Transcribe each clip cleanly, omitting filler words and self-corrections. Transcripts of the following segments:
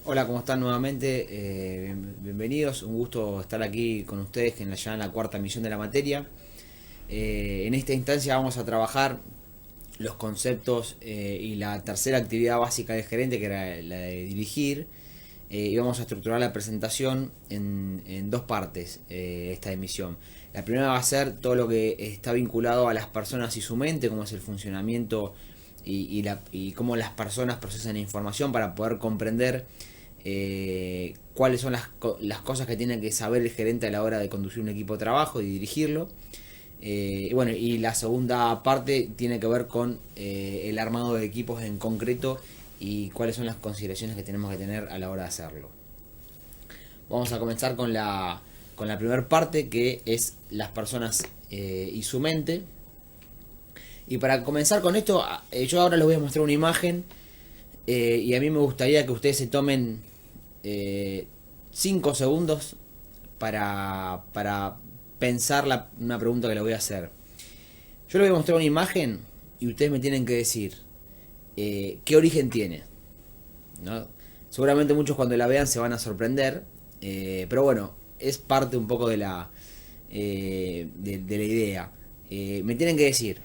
Hola, ¿cómo están nuevamente? Bienvenidos, un gusto estar aquí con ustedes ya en la cuarta emisión de la materia. En esta instancia vamos a trabajar los conceptos y la tercera actividad básica del gerente, que era la de dirigir. Y vamos a estructurar la presentación en dos partes, esta emisión. La primera va a ser todo lo que está vinculado a las personas y su mente, cómo es el funcionamiento y cómo las personas procesan la información para poder comprender cuáles son las cosas que tiene que saber el gerente a la hora de conducir un equipo de trabajo y dirigirlo. Y la segunda parte tiene que ver con el armado de equipos en concreto y cuáles son las consideraciones que tenemos que tener a la hora de hacerlo. Vamos a comenzar con la primera parte, que es las personas y su mente. Y para comenzar con esto, yo ahora les voy a mostrar una imagen y a mí me gustaría que ustedes se tomen 5 segundos para pensar una pregunta que le voy a hacer. Yo les voy a mostrar una imagen y ustedes me tienen que decir qué origen tiene, ¿no? Seguramente muchos cuando la vean se van a sorprender, pero bueno, es parte un poco de la idea. Me tienen que decir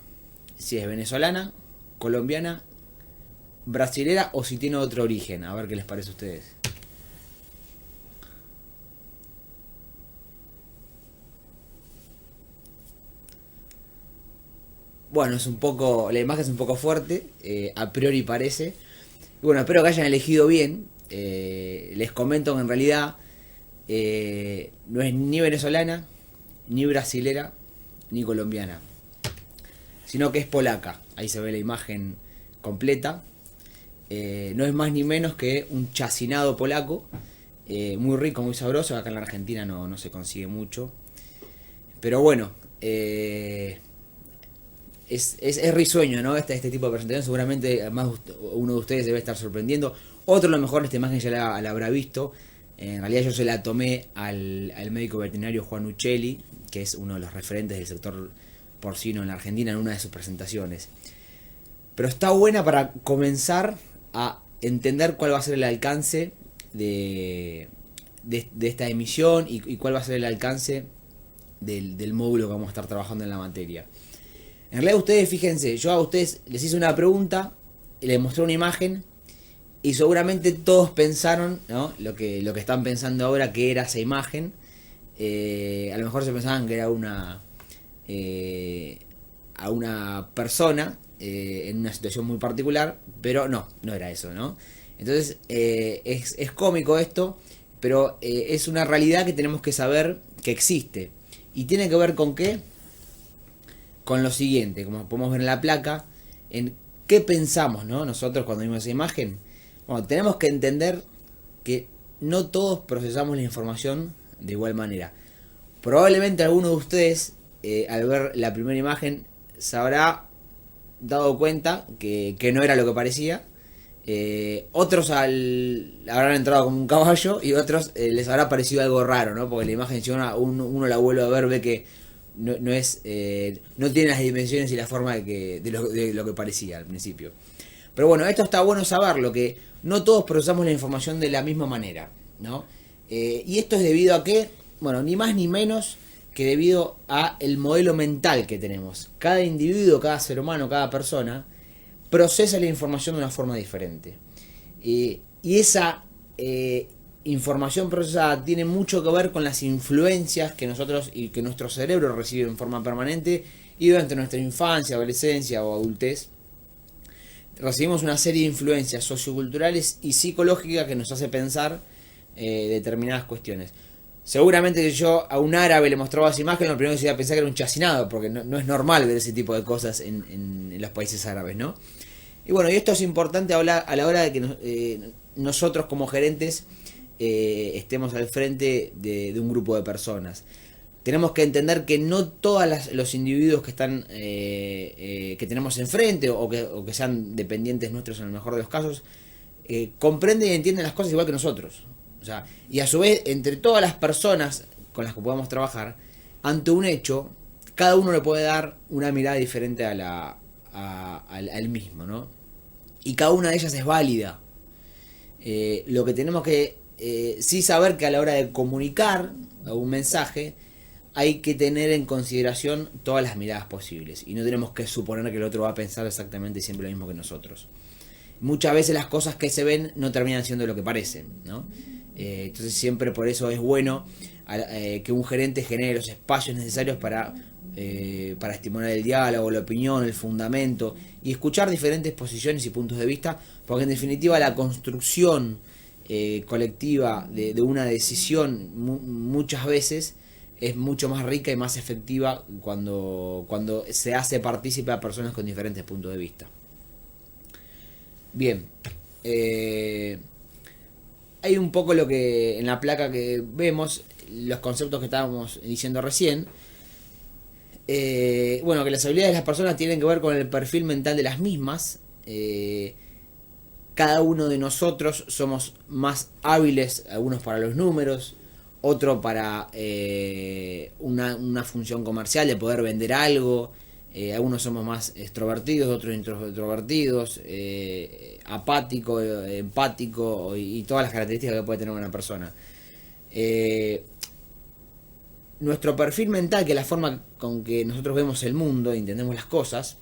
si es venezolana, colombiana, brasilera o si tiene otro origen. A ver qué les parece a ustedes. Bueno, la imagen es un poco fuerte, a priori parece. Bueno, espero que hayan elegido bien. Les comento que en realidad no es ni venezolana, ni brasilera, ni colombiana, sino que es polaca. Ahí se ve la imagen completa. No es más ni menos que un chacinado polaco, muy rico, muy sabroso. Acá en la Argentina no se consigue mucho. Pero bueno, es risueño, ¿no? Este tipo de presentación. Seguramente más uno de ustedes debe estar sorprendiendo. Otro, a lo mejor, esta imagen ya la habrá visto. En realidad, yo se la tomé al médico veterinario Juan Uccelli, que es uno de los referentes del sector porcino en la Argentina, en una de sus presentaciones. Pero está buena para comenzar a entender cuál va a ser el alcance de esta emisión y cuál va a ser el alcance del módulo que vamos a estar trabajando en la materia. En realidad, ustedes, fíjense, yo a ustedes les hice una pregunta, les mostré una imagen y seguramente todos pensaron, ¿no? Lo que están pensando ahora, que era esa imagen. A lo mejor se pensaban que era a una persona en una situación muy particular, pero no era eso, ¿no? Entonces es cómico esto, pero es una realidad que tenemos que saber que existe. Y tiene que ver con qué, con lo siguiente, como podemos ver en la placa, en qué pensamos, ¿no? Nosotros cuando vimos esa imagen. Bueno, tenemos que entender que no todos procesamos la información de igual manera. Probablemente alguno de ustedes, al ver la primera imagen, se habrá dado cuenta que no era lo que parecía. Otros habrán entrado como un caballo y otros les habrá parecido algo raro, ¿no? Porque la imagen, si uno la vuelve a ver, ve que no tiene las dimensiones y la forma de lo que parecía al principio. Pero bueno, esto está bueno saberlo, que no todos procesamos la información de la misma manera, ¿no? Y esto es debido a que, bueno, ni más ni menos que debido a el modelo mental que tenemos. Cada individuo, cada ser humano, cada persona procesa la información de una forma diferente. Y esa información procesada tiene mucho que ver con las influencias que nosotros y que nuestro cerebro recibe en forma permanente, y durante nuestra infancia, adolescencia o adultez recibimos una serie de influencias socioculturales y psicológicas que nos hace pensar determinadas cuestiones. Seguramente si yo a un árabe le mostraba esa imagen, lo primero que se iba a pensar que era un chacinado, porque no es normal ver ese tipo de cosas en los países árabes, ¿no? Y bueno, y esto es importante a la hora de que nosotros como gerentes estemos al frente de un grupo de personas. Tenemos que entender que no todos los individuos que están que tenemos enfrente o que sean dependientes nuestros en el mejor de los casos comprenden y entienden las cosas igual que nosotros. O sea, y a su vez, entre todas las personas con las que podamos trabajar, ante un hecho, cada uno le puede dar una mirada diferente al mismo, ¿no? Y cada una de ellas es válida. Lo que tenemos que sí saber que a la hora de comunicar un mensaje hay que tener en consideración todas las miradas posibles y no tenemos que suponer que el otro va a pensar exactamente siempre lo mismo que nosotros. Muchas veces las cosas que se ven no terminan siendo lo que parecen, ¿no? Entonces siempre por eso es bueno que un gerente genere los espacios necesarios para estimular el diálogo, la opinión, el fundamento y escuchar diferentes posiciones y puntos de vista, porque en definitiva la construcción colectiva de una decisión muchas veces es mucho más rica y más efectiva cuando se hace partícipe a personas con diferentes puntos de vista. Bien, hay un poco lo que en la placa que vemos, los conceptos que estábamos diciendo recién. Bueno, que las habilidades de las personas tienen que ver con el perfil mental de las mismas. Cada uno de nosotros somos más hábiles, algunos para los números, otro para una función comercial de poder vender algo. Algunos somos más extrovertidos, otros introvertidos, apático, empático y todas las características que puede tener una persona. Nuestro perfil mental, que es la forma con que nosotros vemos el mundo, entendemos las cosas,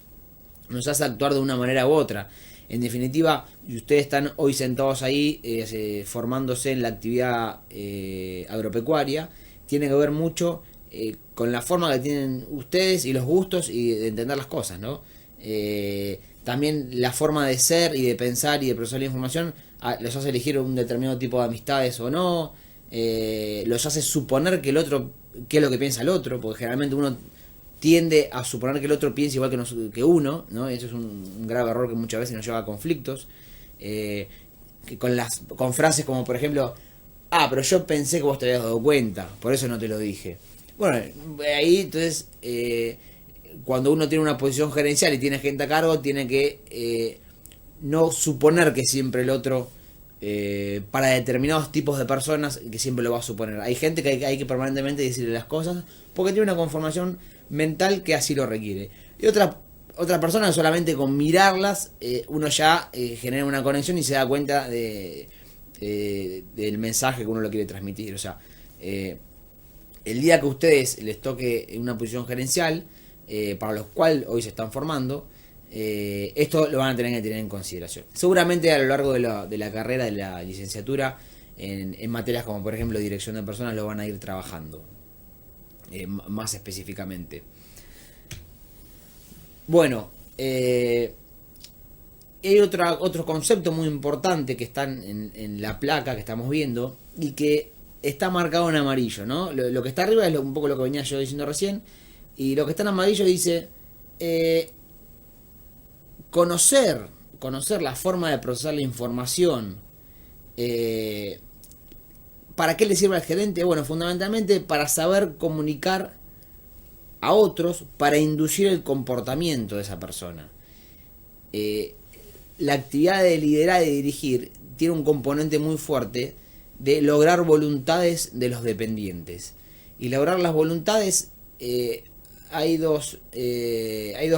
nos hace actuar de una manera u otra. En definitiva, si ustedes están hoy sentados ahí formándose en la actividad agropecuaria, tiene que ver mucho con la forma que tienen ustedes y los gustos y de entender las cosas, ¿no? También la forma de ser y de pensar y de procesar la información los hace elegir un determinado tipo de amistades o no, los hace suponer que el otro, qué es lo que piensa el otro, porque generalmente uno tiende a suponer que el otro piensa igual que uno, ¿no? Eso es un grave error que muchas veces nos lleva a conflictos, que con frases como por ejemplo, pero yo pensé que vos te habías dado cuenta, por eso no te lo dije. Bueno, ahí entonces cuando uno tiene una posición gerencial y tiene gente a cargo, tiene que no suponer que siempre el otro, para determinados tipos de personas, que siempre lo va a suponer. Hay gente que hay que permanentemente decirle las cosas porque tiene una conformación mental que así lo requiere. Y otra persona solamente con mirarlas uno ya genera una conexión y se da cuenta del mensaje que uno lo quiere transmitir. O sea, el día que a ustedes les toque una posición gerencial, para los cuales hoy se están formando, esto lo van a tener que tener en consideración. Seguramente a lo largo de la carrera, de la licenciatura, en materias como por ejemplo dirección de personas, lo van a ir trabajando más específicamente. Bueno, hay otro concepto muy importante que están en la placa que estamos viendo y que está marcado en amarillo, ¿no? Lo que está arriba es un poco lo que venía yo diciendo recién, y lo que está en amarillo dice conocer la forma de procesar la información. ¿Para qué le sirve al gerente? Bueno, fundamentalmente para saber comunicar a otros, para inducir el comportamiento de esa persona. La actividad de liderar y dirigir tiene un componente muy fuerte de lograr voluntades de los dependientes. Y lograr las voluntades hay dos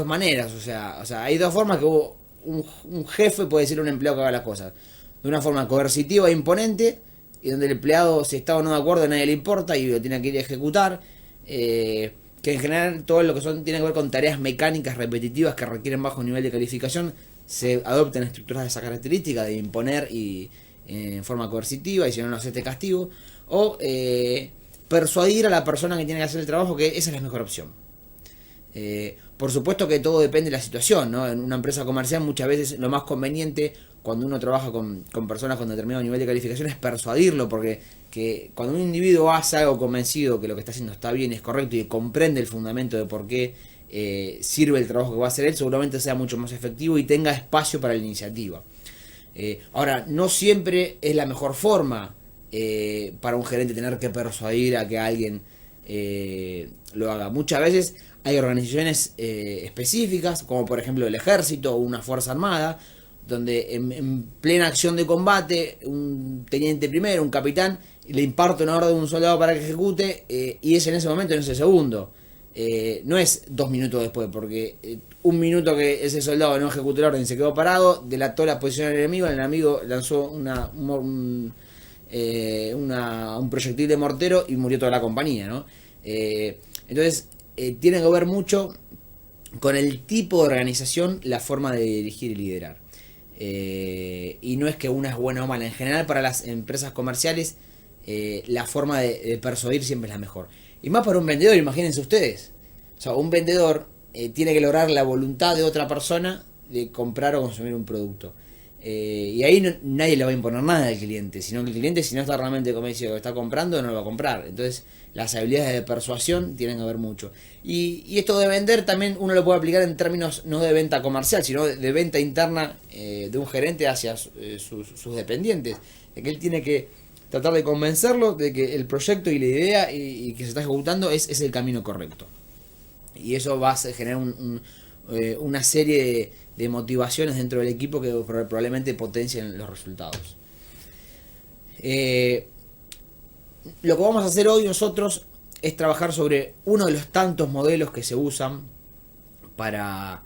maneras, o sea, hay dos formas que un jefe puede decirle a un empleado que haga las cosas. De una forma coercitiva e imponente, y donde el empleado, si está o no de acuerdo, a nadie le importa y lo tiene que ir a ejecutar. Que en general todo lo que tiene que ver con tareas mecánicas repetitivas que requieren bajo nivel de calificación, se adoptan estructuras de esa característica, de imponer y en forma coercitiva, y si no, no hace castigo. O persuadir a la persona que tiene que hacer el trabajo que esa es la mejor opción. Por supuesto que todo depende de la situación, ¿no? En una empresa comercial muchas veces lo más conveniente cuando uno trabaja con personas con determinado nivel de calificación es persuadirlo, porque cuando un individuo hace algo convencido que lo que está haciendo está bien, es correcto y comprende el fundamento de por qué sirve el trabajo que va a hacer él, seguramente sea mucho más efectivo y tenga espacio para la iniciativa. Ahora, no siempre es la mejor forma para un gerente tener que persuadir a que alguien lo haga. Muchas veces hay organizaciones específicas, como por ejemplo el ejército o una fuerza armada, donde en plena acción de combate un teniente primero, un capitán, le imparte una orden a un soldado para que ejecute, y es en ese momento, en ese segundo. no es 2 minutos después, porque 1 minuto que ese soldado no ejecutó la orden y se quedó parado, delató la posición del enemigo, el enemigo lanzó un proyectil de mortero y murió toda la compañía, ¿no? Entonces, tiene que ver mucho con el tipo de organización, la forma de dirigir y liderar. Y no es que una es buena o mala. En general, para las empresas comerciales, la forma de persuadir siempre es la mejor. Y más para un vendedor, imagínense ustedes. O sea, un vendedor tiene que lograr la voluntad de otra persona de comprar o consumir un producto. Y ahí nadie le va a imponer nada al cliente, sino que el cliente, si no está realmente convencido de que está comprando, no lo va a comprar. Entonces, las habilidades de persuasión tienen que ver mucho. Y esto de vender también uno lo puede aplicar en términos no de venta comercial, sino de venta interna de un gerente hacia sus dependientes. De que él tiene que tratar de convencerlos de que el proyecto y la idea y que se está ejecutando es el camino correcto. Y eso va a generar una serie de motivaciones dentro del equipo que probablemente potencien los resultados. Lo que vamos a hacer hoy nosotros es trabajar sobre uno de los tantos modelos que se usan para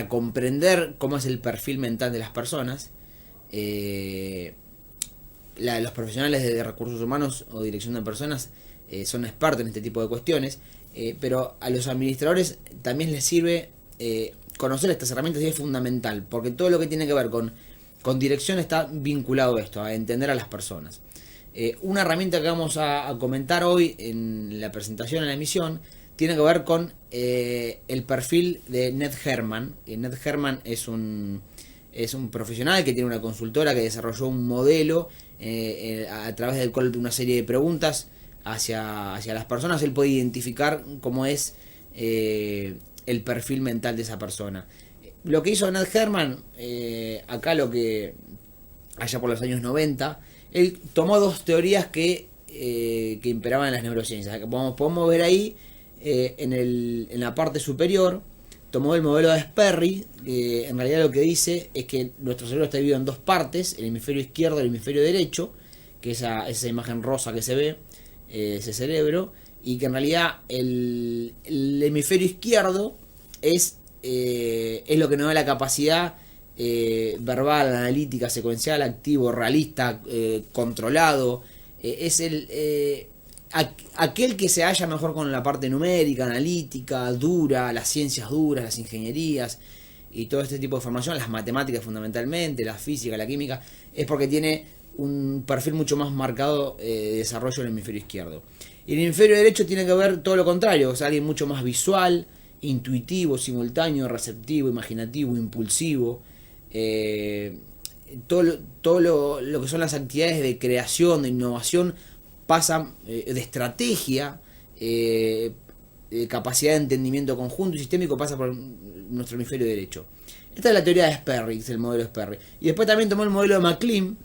comprender cómo es el perfil mental de las personas. Los profesionales de recursos humanos o dirección de personas son expertos en este tipo de cuestiones, pero a los administradores también les sirve conocer estas herramientas, y es fundamental, porque todo lo que tiene que ver con dirección está vinculado a esto, a entender a las personas. Una herramienta que vamos a comentar hoy en la presentación, en la emisión, tiene que ver con el perfil de Ned Herman. Ned Herman es un profesional que tiene una consultora que desarrolló un modelo a través del cual una serie de preguntas hacia las personas él puede identificar cómo es el perfil mental de esa persona. Lo que hizo Ned Herman, acá allá por los años 90, él tomó dos teorías que imperaban en las neurociencias. Podemos ver ahí en la parte superior, tomó el modelo de Sperry, que en realidad lo que dice es que nuestro cerebro está dividido en dos partes, el hemisferio izquierdo y el hemisferio derecho, que esa imagen rosa que se ve, ese cerebro, y que en realidad el hemisferio izquierdo es lo que nos da la capacidad verbal, analítica, secuencial, activo, realista, controlado. Es aquel que se halla mejor con la parte numérica, analítica, dura, las ciencias duras, las ingenierías y todo este tipo de formación, las matemáticas fundamentalmente, la física, la química, es porque tiene un perfil mucho más marcado de desarrollo en el hemisferio izquierdo. Y el hemisferio derecho tiene que ver todo lo contrario, o sea, alguien mucho más visual, intuitivo, simultáneo, receptivo, imaginativo, impulsivo. Todo lo que son las actividades de creación, de innovación, pasan de estrategia, capacidad de entendimiento conjunto y sistémico, pasa por nuestro hemisferio derecho. Esta es la teoría de Sperry, es el modelo de Sperry. Y después también tomó el modelo de MacLean,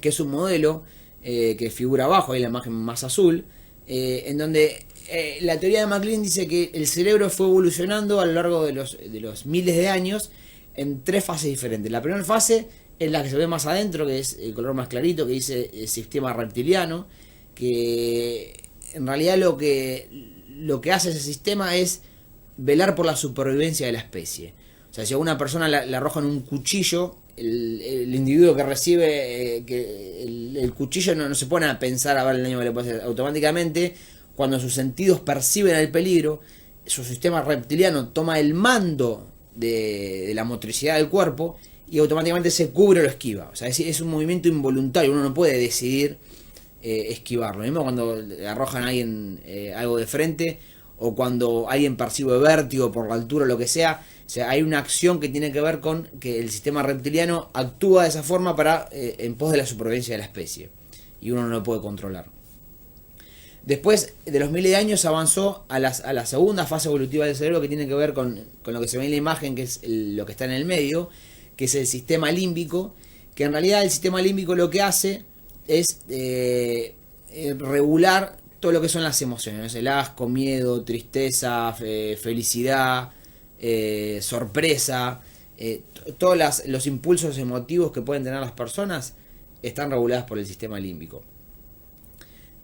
que es un modelo que figura abajo, ahí la imagen más azul, en donde la teoría de MacLean dice que el cerebro fue evolucionando a lo largo de los miles de años en tres fases diferentes. La primera fase es la que se ve más adentro, que es el color más clarito, que dice sistema reptiliano, que en realidad lo que hace ese sistema es velar por la supervivencia de la especie. O sea, si a una persona le arrojan un cuchillo, el individuo que recibe el cuchillo no se pone a pensar a ver el daño que le puede hacer. Automáticamente, cuando sus sentidos perciben el peligro, su sistema reptiliano toma el mando de la motricidad del cuerpo y automáticamente se cubre o lo esquiva. O sea, es un movimiento involuntario, uno no puede decidir esquivarlo. Lo mismo cuando le arrojan a alguien algo de frente, o cuando alguien percibe vértigo por la altura o lo que sea. O sea, hay una acción que tiene que ver con que el sistema reptiliano actúa de esa forma en pos de la supervivencia de la especie, y uno no lo puede controlar. Después de los miles de años avanzó a la segunda fase evolutiva del cerebro, que tiene que ver con lo que se ve en la imagen, que es lo que está en el medio, que es el sistema límbico, que en realidad el sistema límbico lo que hace es regular todo lo que son las emociones, el asco, miedo, tristeza, felicidad, sorpresa, todos los impulsos emotivos que pueden tener las personas están regulados por el sistema límbico,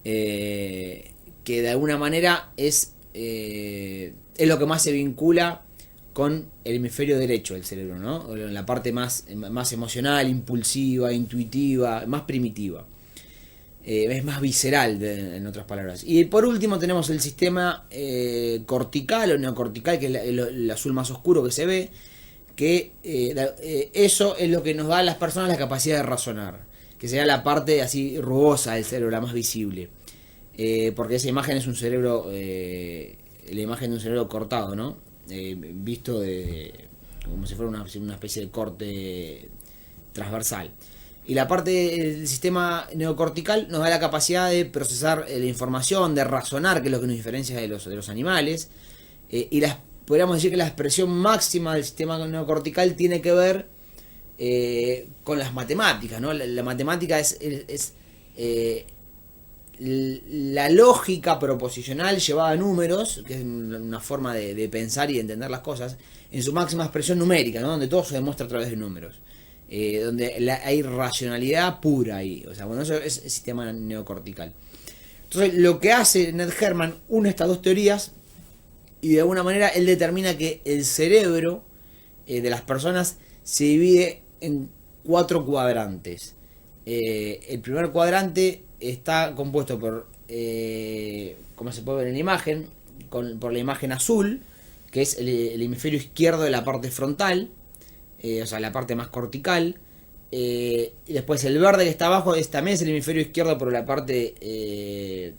que de alguna manera es es lo que más se vincula con el hemisferio derecho del cerebro, ¿no? O la parte más emocional, impulsiva, intuitiva, más primitiva. Es más visceral, en otras palabras. Y por último tenemos el sistema cortical o neocortical, que es el azul más oscuro que se ve, que eso es lo que nos da a las personas la capacidad de razonar, que sería la parte así rugosa del cerebro, la más visible. Porque esa imagen es un cerebro, la imagen de un cerebro cortado, ¿no? Visto como si fuera una especie de corte transversal. Y la parte del sistema neocortical nos da la capacidad de procesar la información, de razonar, que es lo que nos diferencia de los animales. Y podríamos decir que la expresión máxima del sistema neocortical tiene que ver con las matemáticas, ¿no? La matemática es la lógica proposicional llevada a números, que es una forma de pensar y de entender las cosas, en su máxima expresión numérica, ¿no? Donde todo se demuestra a través de números. Donde hay racionalidad pura ahí. O sea, bueno, eso es el sistema neocortical. Entonces, lo que hace Ned Herman une estas dos teorías y de alguna manera él determina que el cerebro de las personas se divide en 4 cuadrantes. El primer cuadrante está compuesto por, como se puede ver en la imagen, por la imagen azul, que es el hemisferio izquierdo de la parte frontal, o sea, la parte más cortical. Y después el verde que está abajo también es el hemisferio izquierdo, por la parte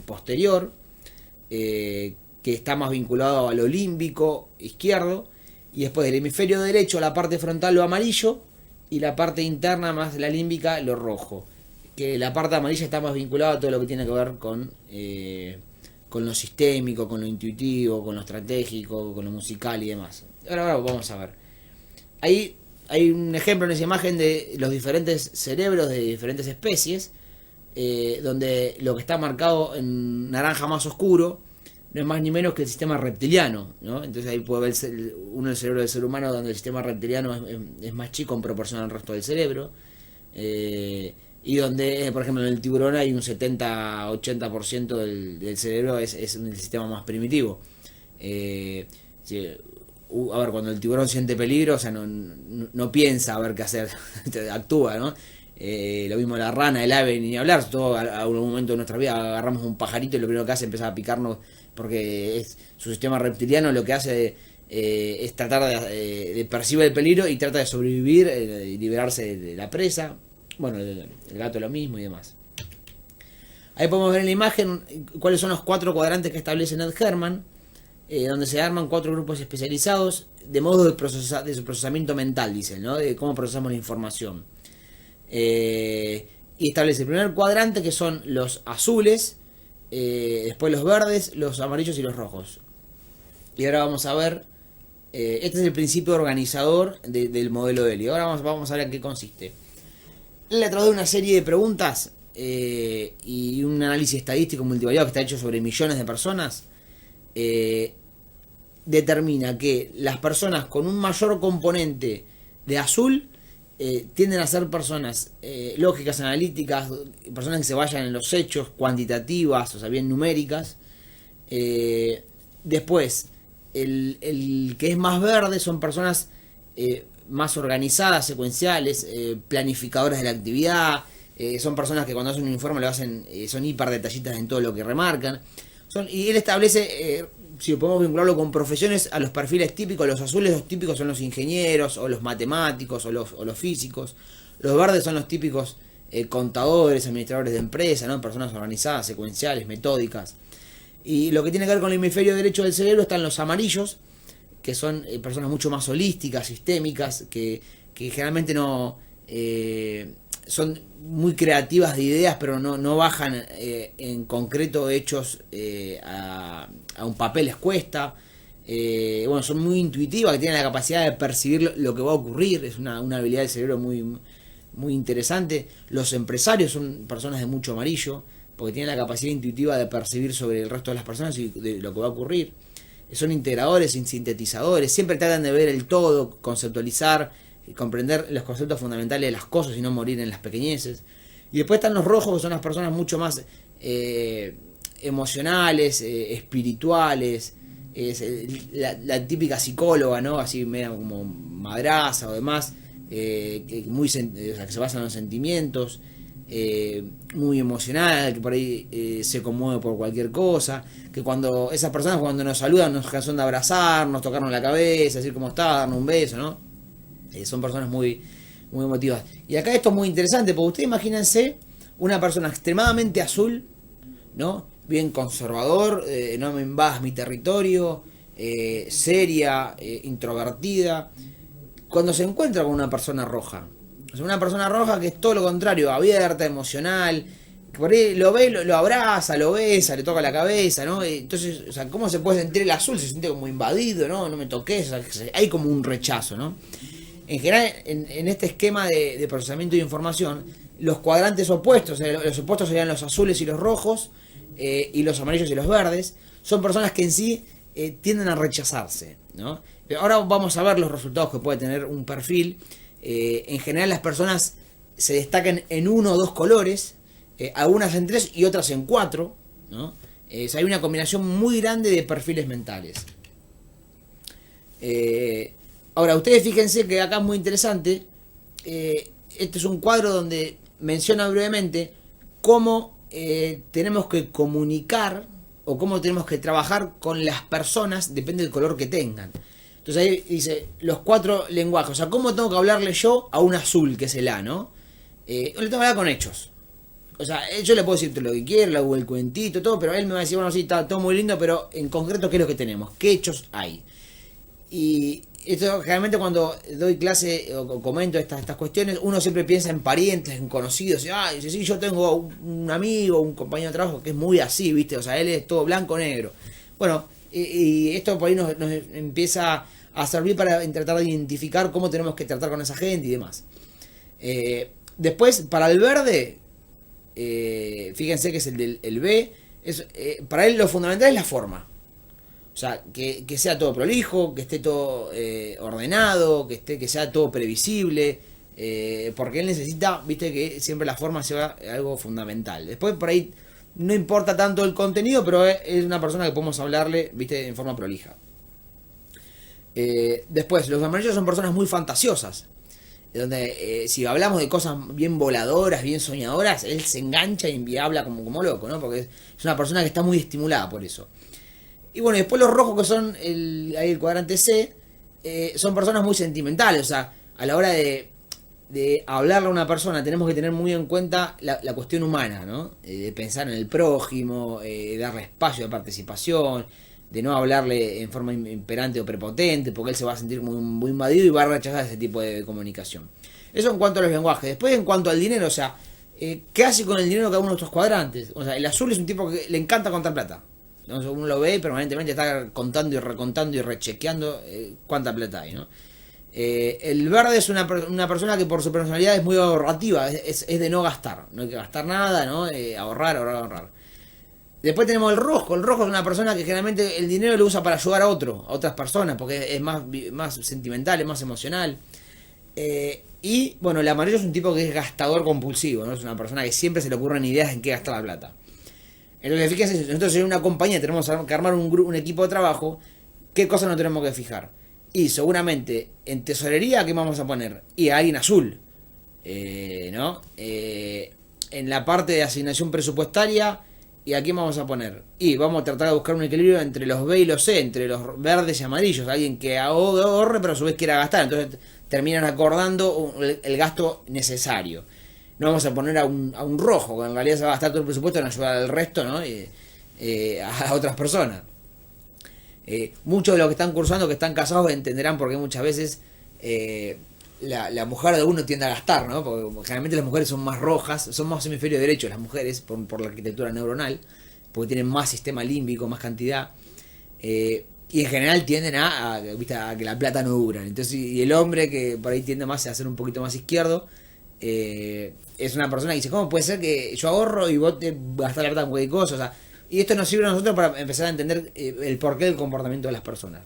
posterior, que está más vinculado a lo límbico izquierdo. Y después del hemisferio derecho, la parte frontal, lo amarillo, y la parte interna más la límbica, lo rojo. Que la parte amarilla está más vinculada a todo lo que tiene que ver con lo sistémico, con lo intuitivo, con lo estratégico, con lo musical y demás. Ahora vamos a ver. Ahí hay un ejemplo en esa imagen de los diferentes cerebros de diferentes especies, donde lo que está marcado en naranja más oscuro no es más ni menos que el sistema reptiliano, ¿no? Entonces ahí puede ver el cerebro del ser humano, donde el sistema reptiliano es más chico en proporción al resto del cerebro, y donde, por ejemplo, en el tiburón hay un 70-80% del cerebro es el sistema más primitivo. A ver, cuando el tiburón siente peligro, o sea, no piensa a ver qué hacer, actúa, ¿no? Lo mismo la rana, el ave, ni hablar. Todo a un momento de nuestra vida agarramos un pajarito y lo primero que hace es empezar a picarnos, porque su sistema reptiliano lo que hace es tratar de percibir el peligro y trata de sobrevivir y liberarse de la presa. Bueno, el gato lo mismo y demás. Ahí podemos ver en la imagen cuáles son los 4 cuadrantes que establece Ned Herman, donde se arman 4 grupos especializados de modo de su procesamiento mental, dicen, ¿no? De cómo procesamos la información. Y establece el primer cuadrante, que son los azules, después los verdes, los amarillos y los rojos. Y ahora vamos a ver, este es el principio organizador del modelo de Elio. Ahora vamos a ver en qué consiste. Él, a través de una serie de preguntas y un análisis estadístico multivariado que está hecho sobre millones de personas, determina que las personas con un mayor componente de azul tienden a ser personas lógicas, analíticas, personas que se vayan en los hechos, cuantitativas, o sea, bien numéricas. Después, el que es más verde son personas más organizadas, secuenciales, planificadoras de la actividad. Son personas que cuando hacen un informe lo hacen, son hiper detallistas en todo lo que remarcan. Y él establece, si podemos vincularlo con profesiones, a los perfiles típicos. Los azules, los típicos son los ingenieros, o los matemáticos, o los físicos. Los verdes son los típicos contadores, administradores de empresas, ¿no? Personas organizadas, secuenciales, metódicas. Y lo que tiene que ver con el hemisferio derecho del cerebro están los amarillos, que son personas mucho más holísticas, sistémicas, que generalmente no son muy creativas de ideas, pero no bajan en concreto hechos a un papel, les cuesta. Bueno, son muy intuitivas, que tienen la capacidad de percibir lo que va a ocurrir. Es una habilidad del cerebro muy, muy interesante. Los empresarios son personas de mucho amarillo, porque tienen la capacidad intuitiva de percibir sobre el resto de las personas y de lo que va a ocurrir. Son integradores, sintetizadores, siempre tratan de ver el todo, conceptualizar, comprender los conceptos fundamentales de las cosas y no morir en las pequeñeces. Y después están los rojos, que son las personas mucho más emocionales, espirituales. Es la típica psicóloga, ¿no? Así media como madraza o demás, o sea, que se basa en los sentimientos, muy emocional, que por ahí se conmueve por cualquier cosa, que cuando esas personas cuando nos saludan nos cansan de abrazarnos, tocarnos la cabeza, decir cómo está, darnos un beso, ¿no? Son personas muy, muy emotivas. Y acá esto es muy interesante, porque ustedes imagínense una persona extremadamente azul, ¿no? Bien conservador, no me invas mi territorio, seria, introvertida, cuando se encuentra con una persona roja. O sea, una persona roja que es todo lo contrario, abierta, emocional, que por ahí lo ve, lo abraza, lo besa, le toca la cabeza, ¿no? Entonces, o sea, ¿cómo se puede sentir el azul? Se siente como invadido, ¿no? No me toques, o sea, hay como un rechazo, ¿no? En general, en este esquema de procesamiento de información, los cuadrantes opuestos, los opuestos serían los azules y los rojos, y los amarillos y los verdes, son personas que en sí tienden a rechazarse, ¿no? Pero ahora vamos a ver los resultados que puede tener un perfil. En general las personas se destacan en uno o dos colores, algunas en tres y otras en cuatro, ¿no? O sea, hay una combinación muy grande de perfiles mentales. Ahora, ustedes fíjense que acá es muy interesante. Este es un cuadro donde menciona brevemente cómo tenemos que comunicar o cómo tenemos que trabajar con las personas, depende del color que tengan. Entonces ahí dice los 4 lenguajes, o sea, cómo tengo que hablarle yo a un azul, que es el A, ¿no? Le tengo que hablar con hechos. O sea, yo le puedo decir todo lo que quiera, le hago el cuentito, todo, pero él me va a decir, bueno, sí, está todo muy lindo, pero en concreto, ¿qué es lo que tenemos? ¿Qué hechos hay? Y esto generalmente cuando doy clase o comento estas cuestiones, uno siempre piensa en parientes, en conocidos. Y dice, sí, yo tengo un amigo, un compañero de trabajo que es muy así, ¿viste? O sea, él es todo blanco negro. Bueno, y esto por ahí nos empieza a servir para tratar de identificar cómo tenemos que tratar con esa gente y demás. Después, para el verde, fíjense que es el B, para él lo fundamental es la forma. O sea, que sea todo prolijo, que esté todo ordenado, que sea todo previsible, porque él necesita, viste, que siempre la forma sea algo fundamental. Después por ahí no importa tanto el contenido, pero es una persona que podemos hablarle, viste, en forma prolija. Después, los amarillos son personas muy fantasiosas, donde si hablamos de cosas bien voladoras, bien soñadoras, él se engancha y habla como loco, ¿no? Porque es una persona que está muy estimulada por eso. Y bueno, después los rojos, que son el cuadrante C, son personas muy sentimentales. O sea, a la hora de hablarle a una persona tenemos que tener muy en cuenta la cuestión humana, ¿no? De pensar en el prójimo, darle espacio de participación, de no hablarle en forma imperante o prepotente, porque él se va a sentir muy invadido y va a rechazar ese tipo de comunicación. Eso en cuanto a los lenguajes. Después, en cuanto al dinero, o sea, ¿qué hace con el dinero cada uno de estos cuadrantes? O sea, el azul es un tipo que le encanta contar plata. Entonces uno lo ve y permanentemente está contando y recontando y rechequeando cuánta plata hay, ¿no? El verde es una persona que por su personalidad es muy ahorrativa, es de no gastar, no hay que gastar nada, ¿no? Ahorrar. Después tenemos el rojo es una persona que generalmente el dinero lo usa para ayudar a otras personas, porque es más sentimental, es más emocional. Y bueno, el amarillo es un tipo que es gastador compulsivo, ¿no? Es una persona que siempre se le ocurren ideas en qué gastar la plata. Entonces, fíjense, nosotros en una compañía tenemos que armar un equipo de trabajo. ¿Qué cosas nos tenemos que fijar? Y seguramente en tesorería, ¿qué vamos a poner? Y a alguien azul, ¿no? En la parte de asignación presupuestaria, ¿y a quién vamos a poner? Y vamos a tratar de buscar un equilibrio entre los B y los C, entre los verdes y amarillos. Alguien que ahorre, pero a su vez quiera gastar. Entonces terminan acordando el gasto necesario. No vamos a poner a un rojo, que en realidad se va a gastar todo el presupuesto en ayudar al resto, ¿no? A otras personas. Muchos de los que están cursando, que están casados, entenderán por qué muchas veces la mujer de uno tiende a gastar, ¿no? Porque generalmente las mujeres son más rojas, son más hemisferio derecho las mujeres, por la arquitectura neuronal, porque tienen más sistema límbico, más cantidad. Y en general tienden a que la plata no dura. Entonces, y el hombre, que por ahí tiende más a ser un poquito más izquierdo, es una persona que dice, ¿cómo puede ser que yo ahorro y vos te gastás la plata en cualquier cosa? O sea, y esto nos sirve a nosotros para empezar a entender el porqué del comportamiento de las personas.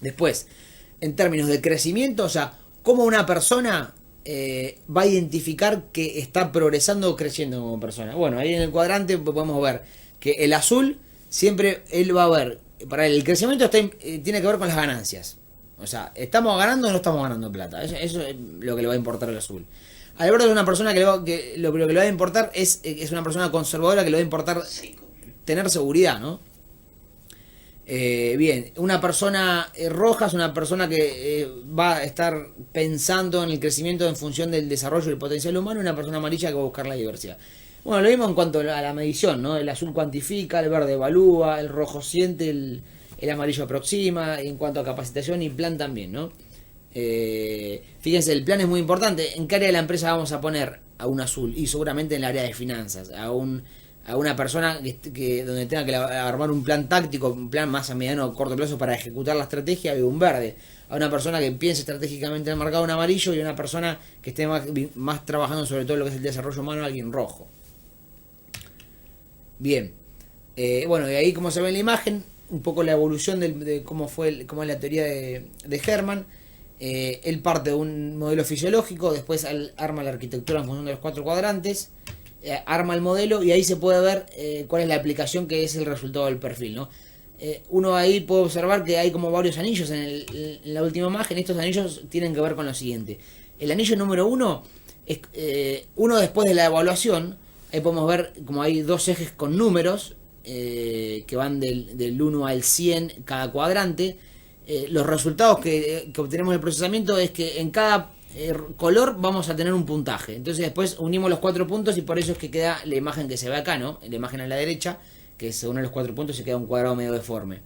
Después, en términos de crecimiento, o sea, cómo una persona va a identificar que está progresando o creciendo como persona. Bueno, ahí en el cuadrante podemos ver que el azul siempre él va a ver, para él, el crecimiento tiene que ver con las ganancias. O sea, ¿estamos ganando o no estamos ganando plata? Eso es lo que le va a importar al azul. Al verde es una persona que lo que le va a importar es una persona conservadora que le va a importar tener seguridad, ¿no? Bien, una persona roja es una persona que va a estar pensando en el crecimiento en función del desarrollo y el potencial humano, y una persona amarilla que va a buscar la diversidad. Bueno, lo mismo en cuanto a la medición, ¿no? El azul cuantifica, el verde evalúa, el rojo siente, el amarillo aproxima, y en cuanto a capacitación y plan también, ¿no? Fíjense, el plan es muy importante. ¿En qué área de la empresa vamos a poner a un azul? Y seguramente en el área de finanzas, a una persona donde tenga que armar un plan táctico, un plan más a mediano o corto plazo para ejecutar la estrategia, y un verde. A una persona que piense estratégicamente en el mercado, un amarillo, y una persona que esté más trabajando sobre todo lo que es el desarrollo humano, alguien rojo. Bien. Bueno, y ahí como se ve en la imagen, un poco la evolución de cómo es la teoría de Hermann. Él parte de un modelo fisiológico, después arma la arquitectura en función de los 4 cuadrantes, arma el modelo, y ahí se puede ver cuál es la aplicación que es el resultado del perfil, ¿no? Uno ahí puede observar que hay como varios anillos en la última imagen. Estos anillos tienen que ver con lo siguiente. El anillo número 1 es uno después de la evaluación. Ahí podemos ver como hay 2 ejes con números que van del 1 al 100 cada cuadrante. Los resultados que obtenemos del procesamiento es que en cada color vamos a tener un puntaje. Entonces después unimos los 4 puntos, y por eso es que queda la imagen que se ve acá, ¿no? La imagen a la derecha, que se unen los 4 puntos y se queda un cuadrado medio deforme.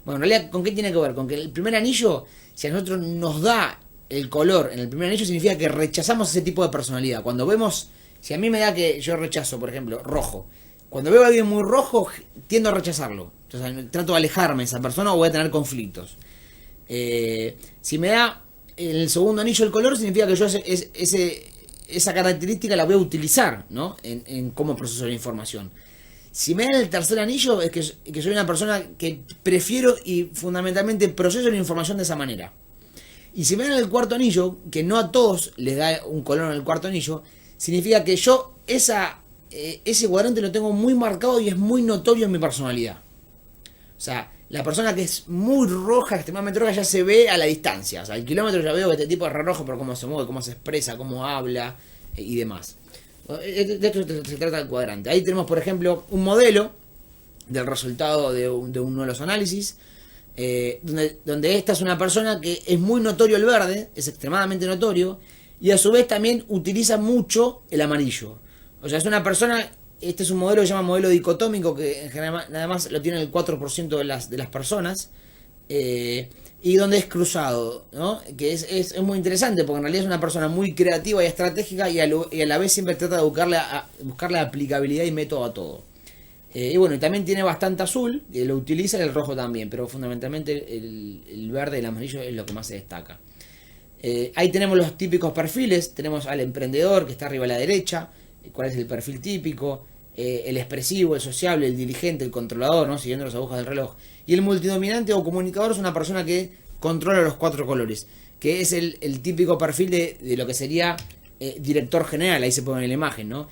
Bueno, en realidad, ¿con qué tiene que ver? Con que el primer anillo, si a nosotros nos da el color en el primer anillo, significa que rechazamos ese tipo de personalidad. Cuando vemos, si a mí me da que yo rechazo, por ejemplo, rojo, cuando veo a alguien muy rojo, tiendo a rechazarlo. Entonces trato de alejarme de esa persona o voy a tener conflictos. Si me da el segundo anillo el color, significa que yo esa característica la voy a utilizar, ¿no? en cómo proceso la información. Si me dan el tercer anillo, es que soy una persona que prefiero y fundamentalmente proceso la información de esa manera. Y si me dan el cuarto anillo, que no a todos les da un color en el cuarto anillo, significa que yo ese cuadrante lo tengo muy marcado y es muy notorio en mi personalidad. O sea, la persona que es muy roja, extremadamente roja, ya se ve a la distancia. O sea, al kilómetro ya veo que este tipo es re rojo por cómo se mueve, cómo se expresa, cómo habla y demás. De esto se trata el cuadrante. Ahí tenemos, por ejemplo, un modelo del resultado de uno de los análisis, donde esta es una persona que es muy notorio el verde, es extremadamente notorio, y a su vez también utiliza mucho el amarillo. O sea, es una persona, este es un modelo que se llama modelo dicotómico, que en general nada más lo tiene el 4% de las personas, y donde es cruzado, ¿no? Que es muy interesante, porque en realidad es una persona muy creativa y estratégica, y a la vez siempre trata de buscarle aplicabilidad y método a todo. Y bueno, y también tiene bastante azul, lo utiliza, el rojo también, pero fundamentalmente el verde y el amarillo es lo que más se destaca. Ahí tenemos los típicos perfiles. Tenemos al emprendedor, que está arriba a la derecha, cuál es el perfil típico, el expresivo, el sociable, el dirigente, el controlador, ¿no? Siguiendo las agujas del reloj. Y el multidominante o comunicador es una persona que controla los 4 colores, que es el típico perfil de lo que sería director general. Ahí se pone en la imagen, ¿no?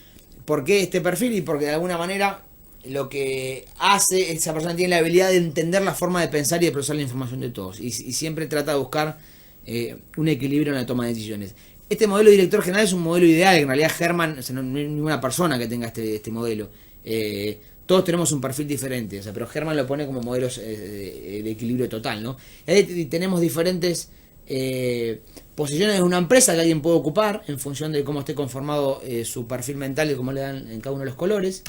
¿Por qué este perfil? Y porque de alguna manera lo que hace, esa persona tiene la habilidad de entender la forma de pensar y de procesar la información de todos, y siempre trata de buscar un equilibrio en la toma de decisiones. Este modelo de director general es un modelo ideal. En realidad Hermann, o sea, no hay ninguna persona que tenga este modelo. Todos tenemos un perfil diferente, o sea, pero Hermann lo pone como modelos de equilibrio total, ¿no? Y ahí tenemos diferentes posiciones de una empresa que alguien puede ocupar en función de cómo esté conformado su perfil mental y cómo le dan en cada uno de los colores.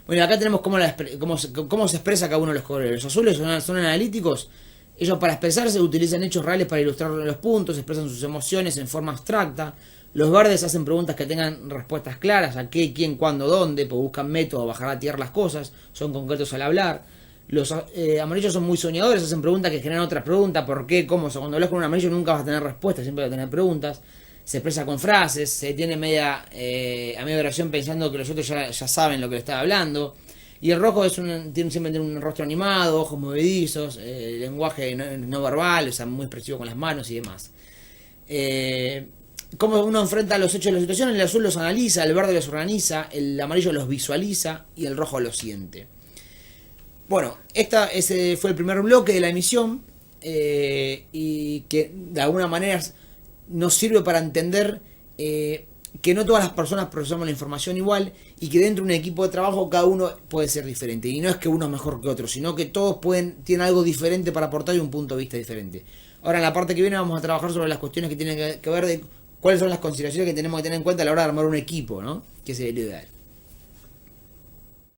Bueno, acá tenemos cómo se expresa cada uno de los colores. Los azules son analíticos. Ellos, para expresarse, utilizan hechos reales para ilustrar los puntos, expresan sus emociones en forma abstracta. Los verdes hacen preguntas que tengan respuestas claras: a qué, quién, cuándo, dónde, pues buscan métodos, bajar a tierra las cosas, son concretos al hablar. Los amarillos son muy soñadores, hacen preguntas que generan otras preguntas: ¿por qué? ¿Cómo? O sea, cuando hablas con un amarillo nunca vas a tener respuestas, siempre vas a tener preguntas. Se expresa con frases, se tiene a media oración pensando que los otros ya saben lo que le está hablando. Y el rojo siempre tiene un rostro animado, ojos movedizos, lenguaje no verbal, o sea, muy expresivo con las manos y demás. cómo uno enfrenta los hechos de la situación. El azul los analiza, el verde los organiza, el amarillo los visualiza y el rojo los siente. Bueno, ese fue el primer bloque de la emisión, y que de alguna manera nos sirve para entender que no todas las personas procesamos la información igual y que dentro de un equipo de trabajo cada uno puede ser diferente. Y no es que uno es mejor que otro, sino que todos tienen algo diferente para aportar y un punto de vista diferente. Ahora en la parte que viene vamos a trabajar sobre las cuestiones que tienen que ver de cuáles son las consideraciones que tenemos que tener en cuenta a la hora de armar un equipo, ¿no? Que sería lo ideal.